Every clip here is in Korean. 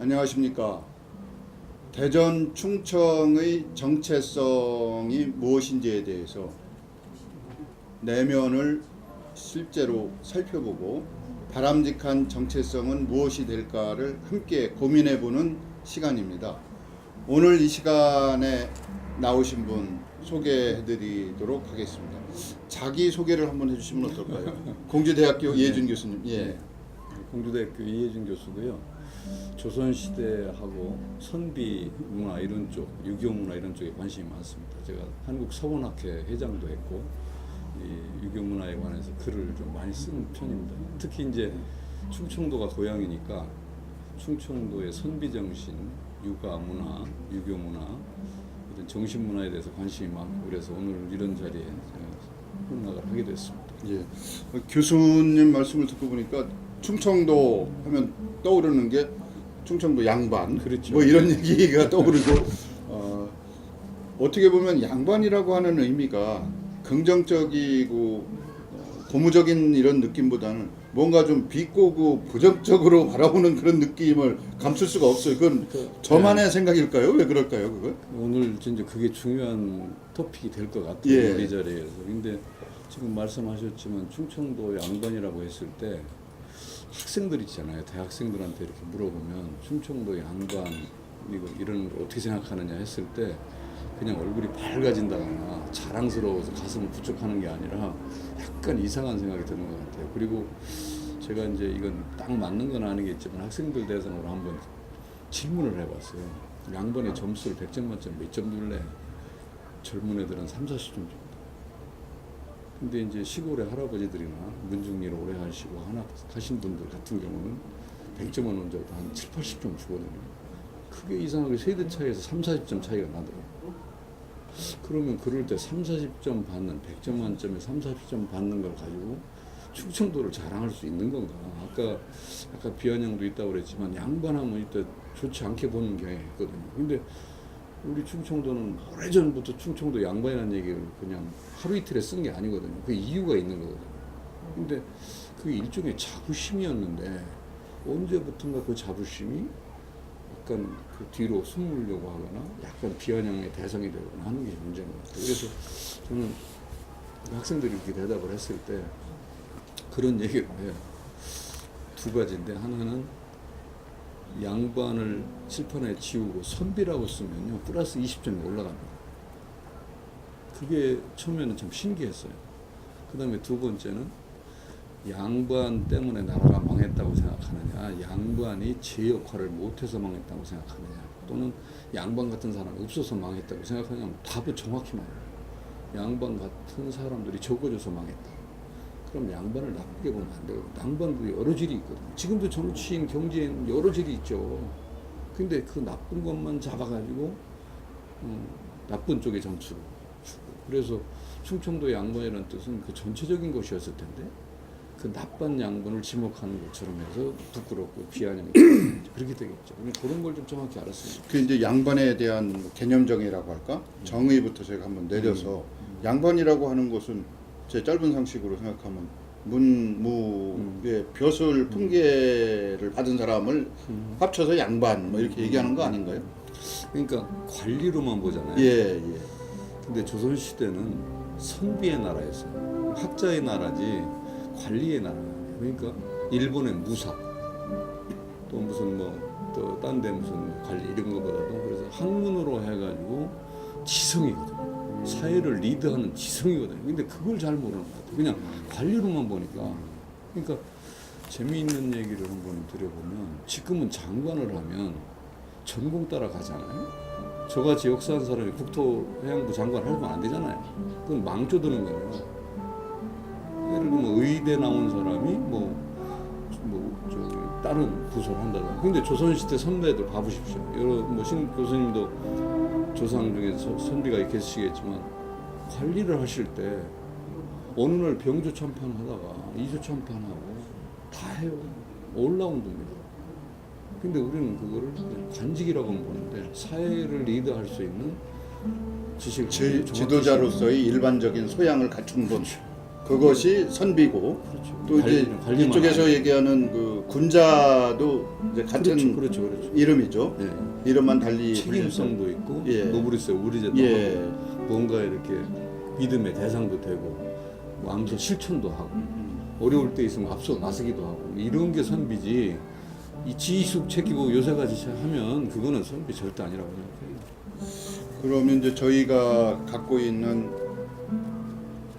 안녕하십니까. 대전 충청의 정체성이 무엇인지에 대해서 내면을 실제로 살펴보고 바람직한 정체성은 무엇이 될까를 함께 고민해보는 시간입니다. 오늘 이 시간에 나오신 분 소개해드리도록 하겠습니다. 자기 소개를 한번 해주시면 어떨까요? 공주대학교 이해준 교수님. 예. 공주대학교 이해준 교수고요. 조선시대하고 선비 문화 이런 쪽, 유교 문화 이런 쪽에 관심이 많습니다. 제가 한국 서원학회 회장도 했고 이 유교 문화에 관해서 글을 좀 많이 쓰는 편입니다. 특히 이제 충청도가 고향이니까 충청도의 선비 정신, 유가 문화, 유교 문화 이런 정신 문화에 대해서 관심이 많고 그래서 오늘 이런 자리에 헌납을 하게 됐습니다. 예. 교수님 말씀을 듣고 보니까 충청도 하면 떠오르는 게 충청도 양반, 그렇죠. 뭐 이런 얘기가 떠오르고 어떻게 보면 양반이라고 하는 의미가 긍정적이고 고무적인 이런 느낌보다는 뭔가 좀 비꼬고 부정적으로 바라보는 그런 느낌을 감출 수가 없어요. 그건 저만의 생각일까요? 왜 그럴까요? 그걸? 오늘 진짜 그게 중요한 토픽이 될 것 같아요. 예. 우리 자리에서. 근데 지금 말씀하셨지만 충청도 양반이라고 했을 때 학생들 있잖아요. 대학생들한테 이렇게 물어보면 충청도 양반 이런 걸 어떻게 생각하느냐 했을 때 그냥 얼굴이 밝아진다거나 자랑스러워서 가슴을 부축하는 게 아니라 약간 이상한 생각이 드는 것 같아요. 그리고 제가 이제 이건 딱 맞는 건 아니겠지만 학생들 대상으로 한번 질문을 해봤어요. 양반의 점수를 100점 만점 몇 점 줄래? 젊은 애들은 3, 40점 줍니다. 근데 이제 시골의 할아버지들이나 문중리를 오래 하시고 하신 분들 같은 경우는 100점을 얹어도 한 7, 80점 주거든요. 크게 이상하게 세대 차이에서 3, 40점 차이가 나더라고요. 그러면 그럴 때 3, 40점 받는 100점 만점에 3, 40점 받는 걸 가지고 충청도를 자랑할 수 있는 건가? 아까 비아냥도 있다고 그랬지만 양반하면 이때 좋지 않게 보는 경향이 있거든요. 근데 우리 충청도는 오래전부터 충청도 양반이라는 얘기를 그냥 하루 이틀에 쓴 게 아니거든요. 그 이유가 있는 거거든요. 근데 그게 일종의 자부심이었는데 언제부턴가 그 자부심이 약간 그 뒤로 숨으려고 하거나 약간 비아냥의 대상이 되거나 하는 게 문제인 것 같아요. 그래서 저는 학생들이 이렇게 대답을 했을 때 그런 얘기를 해요. 두 가지인데 하나는 양반을 칠판에 지우고 선비라고 쓰면요 플러스 20점이 올라갑니다. 그게 처음에는 참 신기했어요. 그 다음에 두 번째는 양반 때문에 나라가 망했다고 생각하느냐, 양반이 제 역할을 못해서 망했다고 생각하느냐, 또는 양반 같은 사람이 없어서 망했다고 생각하느냐, 답은 정확히 말해요. 양반 같은 사람들이 적어져서 망했다. 그럼 양반을 나쁘게 보면 안 되고, 양반도 여러 질이 있거든요. 지금도 정치인, 경제인 여러 질이 있죠. 근데 그 나쁜 것만 잡아가지고 나쁜 쪽의 정치로 주고. 그래서 충청도 양반이라는 뜻은 그 전체적인 것이었을 텐데 그 나쁜 양반을 지목하는 것처럼 해서 부끄럽고 비아냥이 그렇게 되겠죠. 그런 걸 좀 정확히 알았습니다. 그 이제 양반에 대한 개념 정의라고 할까? 정의부터 제가 한번 내려서 양반이라고 하는 것은 제 짧은 상식으로 생각하면 문무의 벼슬 풍계를 받은 사람을 합쳐서 양반 뭐 이렇게 얘기하는 거 아닌가요? 그러니까 관리로만 보잖아요. 예, 예. 근데 조선 시대는 선비의 나라였어요. 학자의 나라지 관리의 나라예요. 그러니까 일본의 무사 또 무슨 뭐 또 딴 데 무슨 관리 이런 거보다도 그래서 학문으로 해가지고 지성이거든요. 사회를 리드하는 지성이거든요. 근데 그걸 잘 모르는 것 같아요. 그냥 관리로만 보니까. 그러니까 재미있는 얘기를 한번 드려보면 지금은 장관을 하면 전공 따라 가잖아요. 저같이 역사한 사람이 국토해양부 장관 하면 안 되잖아요. 그건 망조드는 거예요. 예를 들면 의대 나온 사람이 저기 다른 부서를 한다든가. 근데 조선시대 선배들 봐보십시오. 여러 신 교수님도 조상 중에 선비가 계시겠지만 관리를 하실 때 어느 날 병조 참판하다가 이조 참판하고 다 해요. 올라운드입니다. 근데 우리는 그거를 관직이라고 보는데 사회를 리드할 수 있는 지도자로서의 일반적인 소양을 갖춘 분. 그것이 선비고 그렇죠. 또 이제 관리만 이쪽에서 하는. 얘기하는 그 군자도 이제 같은 그렇죠. 이름이죠. 예. 이름만 달리 책임성도 있고 예. 노브리스의 우리제도 예. 하고 뭔가 이렇게 믿음의 대상도 되고 마음속 실천도 하고 어려울 때 있으면 앞서 나서기도 하고 이런 게 선비지 이 지휘숙 챙기고 요새까지 하면 그거는 선비 절대 아니라고 생각해요. 그러면 이제 저희가 갖고 있는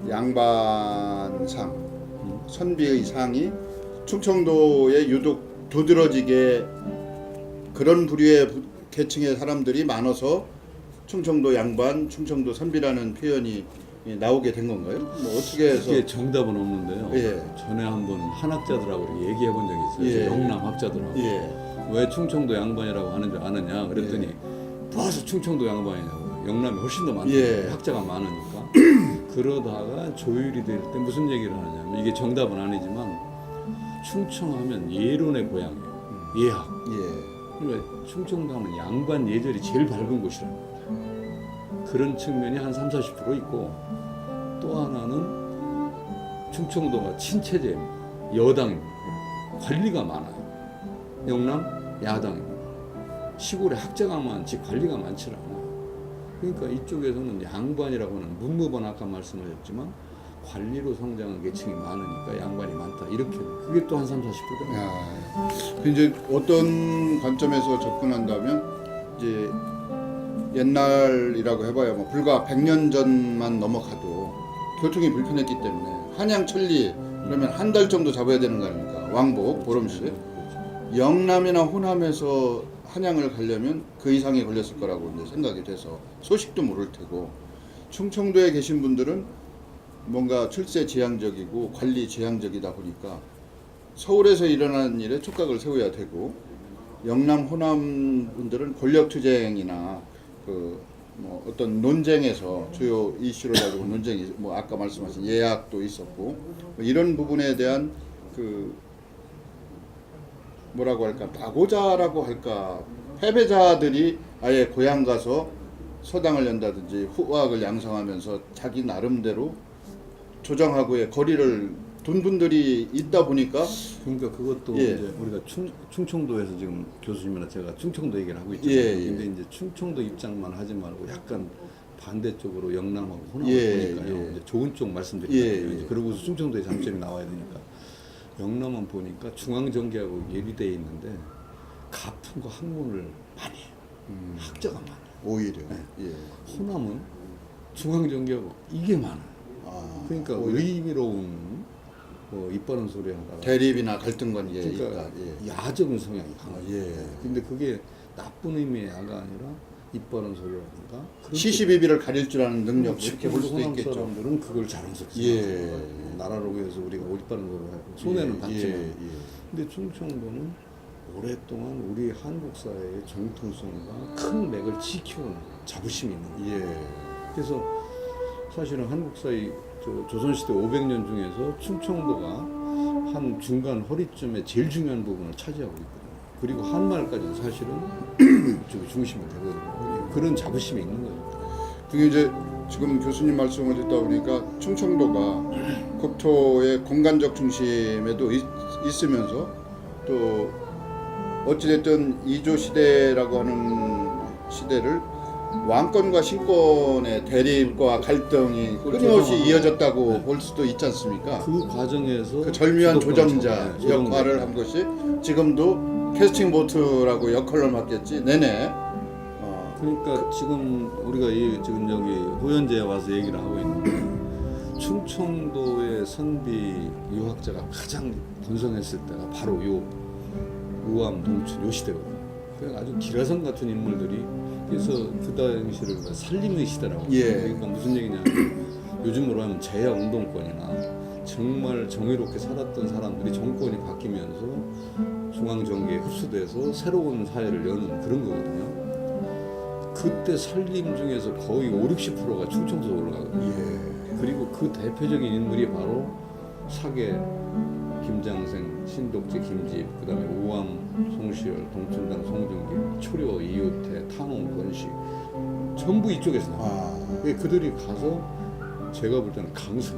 양반상, 선비의 상이 충청도에 유독 두드러지게 그런 부류의 계층의 사람들이 많아서 충청도 양반, 충청도 선비라는 표현이 나오게 된 건가요? 뭐 어떻게 해서? 그게 정답은 없는데요. 예. 전에 한번 한학자들하고 이렇게 얘기해 본 적이 있어요. 예. 영남 학자들하고. 예. 왜 충청도 양반이라고 하는 줄 아느냐 그랬더니 무엇을 충청도 양반이냐고. 영남이 훨씬 더 많다. 예. 학자가 많으니까. 그러다가 조율이 될 때 무슨 얘기를 하냐면 이게 정답은 아니지만 충청하면 예론의 고향이에요. 예학. 예. 그러니까 충청도 하면 양반 예절이 제일 밝은 곳이라는 거예요. 그런 측면이 한 30-40% 있고 또 하나는 충청도가 친체제입니다. 여당입니다. 관리가 많아요. 영남 야당입니다. 시골에 학자가 많지 관리가 많지 않아요. 그러니까 이쪽에서는 양반이라고 하는 문무반 아까 말씀하셨지만 관리로 성장한 계층이 많으니까 양반이 많다. 이렇게 그게 또 한 30-40%. 야, 이제 어떤 관점에서 접근한다면 이제 옛날이라고 해봐야 뭐 불과 100년 전만 넘어가도 교통이 불편했기 때문에 한양 천리 그러면 한 달 정도 잡아야 되는 거 아닙니까? 왕복 보름씩. 영남이나 호남에서 한양을 가려면 그 이상이 걸렸을 거라고 이제 생각이 돼서 소식도 모를 테고 충청도에 계신 분들은 뭔가 출세 지향적이고 관리 지향적이다 보니까 서울에서 일어나는 일에 촉각을 세워야 되고 영남 호남 분들은 권력투쟁이나 그 뭐 어떤 논쟁에서 주요 이슈를 가지고 논쟁이 뭐 아까 말씀하신 예약도 있었고 뭐 이런 부분에 대한 그 뭐라고 할까 낙오자라고 할까 패배자들이 아예 고향 가서 서당을 연다든지 후학을 양성하면서 자기 나름대로 조정하고의 거리를 둔 분들이 있다 보니까 그러니까 그것도 예. 이제 우리가 충청도에서 지금 교수님이나 제가 충청도 얘기를 하고 있잖아요. 예, 예. 근데 이제 충청도 입장만 하지 말고 약간 반대쪽으로 영남하고 호남을 예, 보니까요. 예. 이제 좋은 쪽 말씀드리잖아요. 예, 예. 이제 그러고서 충청도의 장점이 나와야 되니까 영남은 보니까 중앙정계하고 예비되어 있는데 가풍과 학문을 많이 해요. 학자가 많아요. 오히려 예. 호남은 중앙정계하고 이게 많아요. 아, 그러니까 오히려 의미로운 뭐 이빠른 소리 하다가 대립이나 갈등 관계에 그러니까 있다. 예. 야적인 성향이 강하죠. 예. 근데 그게 나쁜 의미의 야가 아니라 이빠른 소리라든가 그런 시시비비를 가릴 줄 아는 능력 쪽- 이렇게 볼 수도 호남 있겠죠. 사람들은 그걸 자랑스럽게 예. 생각해요. 나라로 위해서 우리가 이빠른 소리를 하고 손해는 예, 봤지만 예, 근데 충청도는 오랫동안 우리 한국 사회의 정통성과 큰 맥을 지켜온 자부심이 있는 거예요. 예. 그래서 사실은 한국 사회 조선시대 500년 중에서 충청도가 한 중간 허리쯤에 제일 중요한 부분을 차지하고 있거든요. 그리고 한말까지도 사실은 이쪽이 중심이 되거든요. 그런 자부심이 있는 거죠. 그게 이제 지금 교수님 말씀을 듣다 보니까 충청도가 국토의 공간적 중심에도 있으면서 또 어찌됐든 이조 시대라고 하는 시대를 왕권과 신권의 대립과 갈등이 끊임없이 이어졌다고 네. 볼 수도 있지 않습니까? 그 과정에서 그 절묘한 주도권을 조정자 잡아요. 조정자. 역할을 한 것이 지금도 캐스팅 보트라고 역할을 맡겠지 내내 그러니까 지금 우리가 지금 여기 호연제에 와서 얘기를 하고 있는데 충청도의 선비 유학자가 가장 번성했을 때가 바로 요 우암 동춘 요 시대거든요. 그냥 아주 기라성 같은 인물들이 그래서 그 당시를 살림의 시대라고. 예. 그러니까 무슨 얘기냐면 요즘으로 하면 재야 운동권이나 정말 정의롭게 살았던 사람들이 정권이 바뀌면서 중앙정계에 흡수돼서 새로운 사회를 여는 그런 거거든요. 그때 살림 중에서 거의 50-60%가 충청도로 올라가거든요. 예. 그리고 그 대표적인 인물이 바로 사계 김장생, 신독재 김집, 그 다음에 우암 송시열, 동춘당 송중길, 초려 이효태, 탕홍 권식 전부 이쪽에서 나와요. 아. 그들이 가서 제가 볼 때는 강성.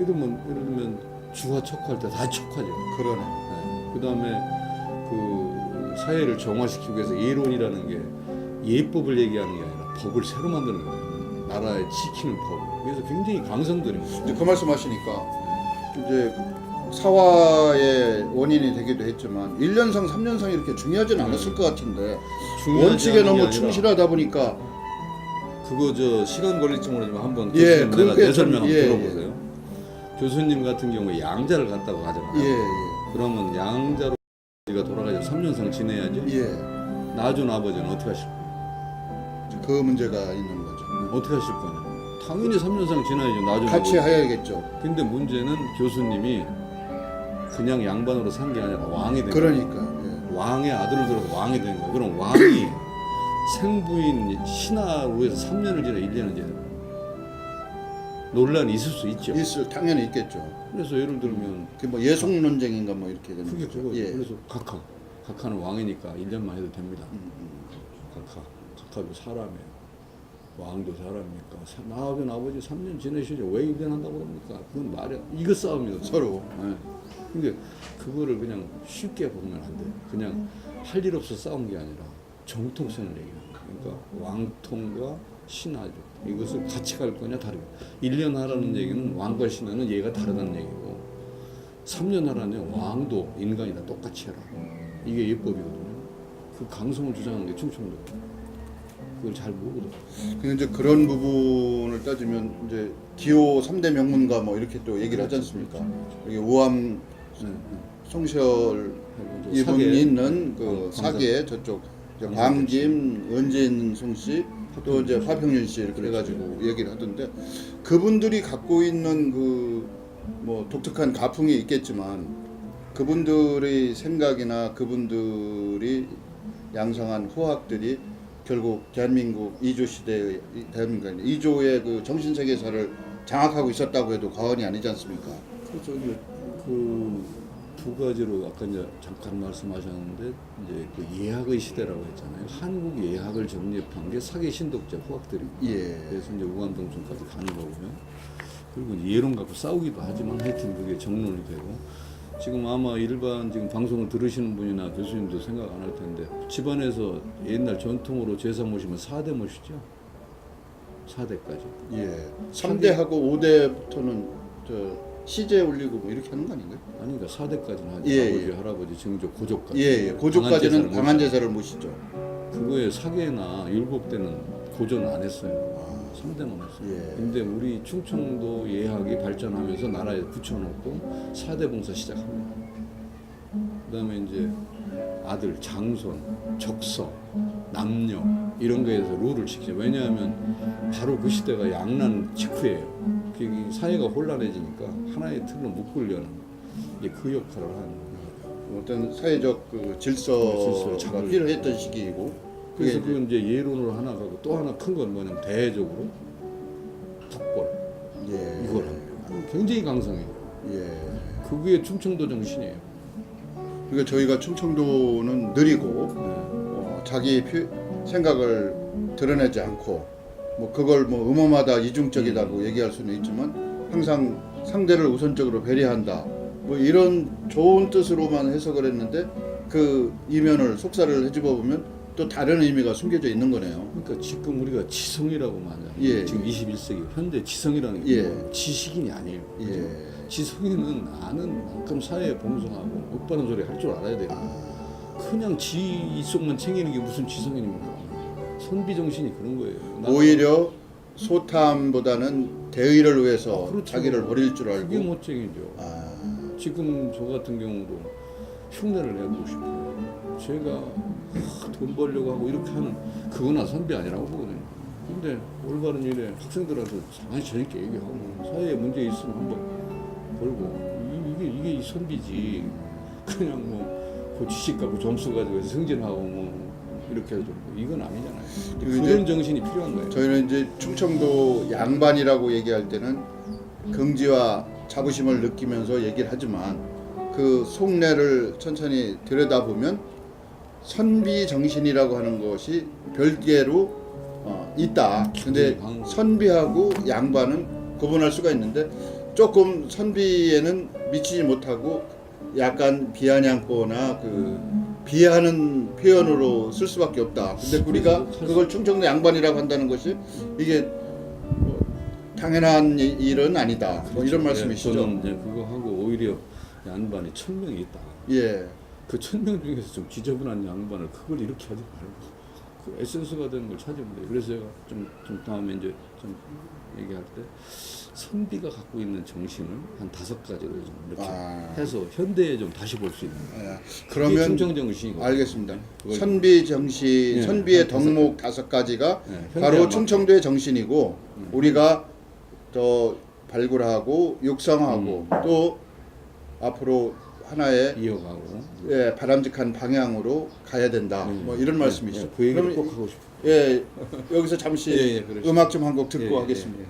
예를 들면 주화 척할 때 다 척하죠. 그러네. 네. 그다음에 그 사회를 정화시키기 위해서 예론이라는 게 예법을 얘기하는 게 아니라 법을 새로 만드는 거예요. 나라에 지키는 법. 그래서 굉장히 강성들입니다. 이제 그 말씀하시니까 이제 사화의 원인이 되기도 했지만 1년상 3년상 이렇게 중요하진 않았을 것 같은데 중요하지 원칙에 않은 게 너무 아니라 충실하다 보니까 그거 저 시간 걸릴지 모르지만 한번 예, 교수님 내가 그게 내 설명 좀- 한번 예, 들어보세요. 교수님 같은 경우에 양자를 갔다고 하잖아요. 예, 그러면 양자로 가 돌아가서 3년상 지내야죠. 예, 낳아준 아버지는 어떻게 하실 거예요? 그 문제가 있는 거죠. 어떻게 하실 거냐? 당연히 3년상 지나야죠. 낳아준 같이 아버지. 해야겠죠. 근데 문제는 교수님이 그냥 양반으로 산 게 아니라 왕이 된 거예요. 그러니까 예. 왕의 아들을 들어서 왕이 된 거예요. 그럼 왕이 생부인 신하로 해서 3년을 지나 1년을 지나 논란이 있을 수 있죠. 당연히 있겠죠. 그래서 예를 들면 그 뭐 예속 논쟁인가 뭐 이렇게 되는 그게 거죠. 그거죠. 예. 그래서 각하는 왕이니까 1년만 해도 됩니다. 각하도 사람이에요. 왕도 사람이니까 낳아준 아버지 3년 지내시죠. 왜 1년 한다고 그럽니까? 그건 말이야. 이거 싸움이거든요. 서로. 네. 근데 그거를 그냥 쉽게 보면 안 돼요. 그냥 할 일 없어 싸운 게 아니라 정통성을 얘기하는 거예요. 그러니까 왕통과 신하죠. 이것을 같이 갈 거냐 다르게. 1년 하라는 얘기는 왕과 신하는 얘가 다르다는 얘기고 3년 하라는 얘기는 왕도 인간이다 똑같이 해라. 이게 예법이거든요. 그 강성을 주장하는 게 충청도. 그걸 잘 모르거든요. 근데 이제 그런 부분을 따지면 이제 기호 3대 명문가 뭐 이렇게 또 얘기를 하지 않습니까? 여기 우암 송시열 이분이 있는 그 사계 저쪽 이제 광김, 은진 송씨 또 이제 화평윤 씨 이렇게 해가지고 얘기를 하던데 그분들이 갖고 있는 그 뭐 독특한 가풍이 있겠지만 그분들의 생각이나 그분들이 양성한 후학들이 결국 대한민국 2조 시대의 대한민국 2조의 그 정신 세계사를 장악하고 있었다고 해도 과언이 아니지 않습니까? 그렇죠. 그 두 가지로 아까 이제 잠깐 말씀하셨는데 이제 그 예학의 시대라고 했잖아요. 한국 예학을 정립한 게 사계 신독자 후학들입니다. 예. 그래서 이제 우암동천까지 가는 거고요. 그리고 예론 갖고 싸우기도 하지만 하여튼 그게 정론이 되고 지금 아마 일반 지금 방송을 들으시는 분이나 교수님도 생각 안 할 텐데 집안에서 옛날 전통으로 제사 모시면 4대 모시죠. 4대까지. 예. 3대하고 5대부터는 저 시제 올리고 뭐 이렇게 하는 거 아닌가요? 아니 그러니까 4대까지는 하죠. 예, 아버지, 예. 할아버지, 증조, 고조까지. 예, 예. 고조까지는 방한 제사를 모시죠. 그거에 사계나 율법대는 고조는 안 했어요. 3대만 했어요. 예. 근데 우리 충청도 예학이 발전하면서 나라에 붙여놓고 4대 봉사 시작합니다. 그다음에 이제 아들 장손, 적서, 남녀 이런 거에서 룰을 지키죠. 왜냐하면 바로 그 시대가 양난 직후예요. 그 사회가 혼란해지니까 하나의 틀로 묶으려는 이제 그 역할을 하는 거예요. 어떤 사회적 그 질서가 잡을. 필요했던 시기이고 그래서 그게 그건 이제 예론으로 하나 가고 또 하나 큰 건 뭐냐면 대외적으로 덕벌 예. 이걸 합니다. 굉장히 강성해요. 예. 그게 충청도 정신이에요. 그러니까 저희가 충청도는 느리고 네. 자기 생각을 드러내지 않고 뭐 그걸 뭐 음험하다 이중적이다고 얘기할 수는 있지만 항상 상대를 우선적으로 배려한다 뭐 이런 좋은 뜻으로만 해석을 했는데 그 이면을 속사를 해집어 보면 또 다른 의미가 숨겨져 있는 거네요. 그러니까 지금 우리가 지성이라고 말하잖아요. 예. 지금 21세기 현대 지성이라는 게 예. 지식인이 아니에요. 예. 지성인은 아는 만큼 사회에 봉송하고 옥바른 소리 할 줄 알아야 돼요. 그냥 지 속만 챙기는 게 무슨 지성인입니까? 선비 정신이 그런 거예요. 오히려 소탐보다는 대의를 위해서 그렇죠. 자기를 버릴 줄 알고 그게 멋쟁이죠. 아, 지금 저 같은 경우도 흉내를 내고 싶어요. 제가 돈 벌려고 하고 이렇게 하는 그거나 선비 아니라고 보거든요. 근데 올바른 일에 학생들한테 많이 재밌게 얘기하고 사회에 문제 있으면 한번 걸고 이게 이 선비지. 그냥 그 지식 갖고 점수 가지고 승진하고 뭐 이렇게 해도 이건 아니잖아요. 그리고 그런 이제 정신이 필요한 거예요. 저희는 이제 충청도 양반이라고 얘기할 때는 긍지와 자부심을 느끼면서 얘기를 하지만 그 속내를 천천히 들여다보면 선비 정신이라고 하는 것이 별개로 있다. 근데 선비하고 양반은 구분할 수가 있는데 조금 선비에는 미치지 못하고 약간 비아냥거나 그 비하하는 표현으로 쓸 수밖에 없다. 근데 우리가 그걸 충청도 양반이라고 한다는 것이 이게 뭐 당연한 일은 아니다. 뭐 이런 말씀이시죠? 저는 이제 그거 하고 오히려 양반이 1000명이 있다. 예. 그 1000명 중에서 좀 지저분한 양반을 그걸 이렇게 하지 말고 그 에센스가 되는 걸 찾으면 돼요. 그래서 제가 좀 다음에 이제 좀 얘기할 때 선비가 갖고 있는 정신을 한 5가지로 좀 이렇게 해서 현대에 좀 다시 볼 수 있는 거예요. 예. 그러면 충청 정신이고. 알겠습니다. 그걸- 선비 정신, 예, 선비의 한 덕목 5가지가 예, 바로 현대화 충청도의 정신이고 우리가 더 발굴하고 육성하고 또 앞으로 하나의 이어가고. 예, 바람직한 방향으로 가야 된다. 뭐 이런 말씀이시죠. 그 얘기를 그러면 꼭 하고 싶어요. 예, 여기서 잠시 예, 그러시죠. 음악 좀 한 곡 듣고 예, 예. 하겠습니다.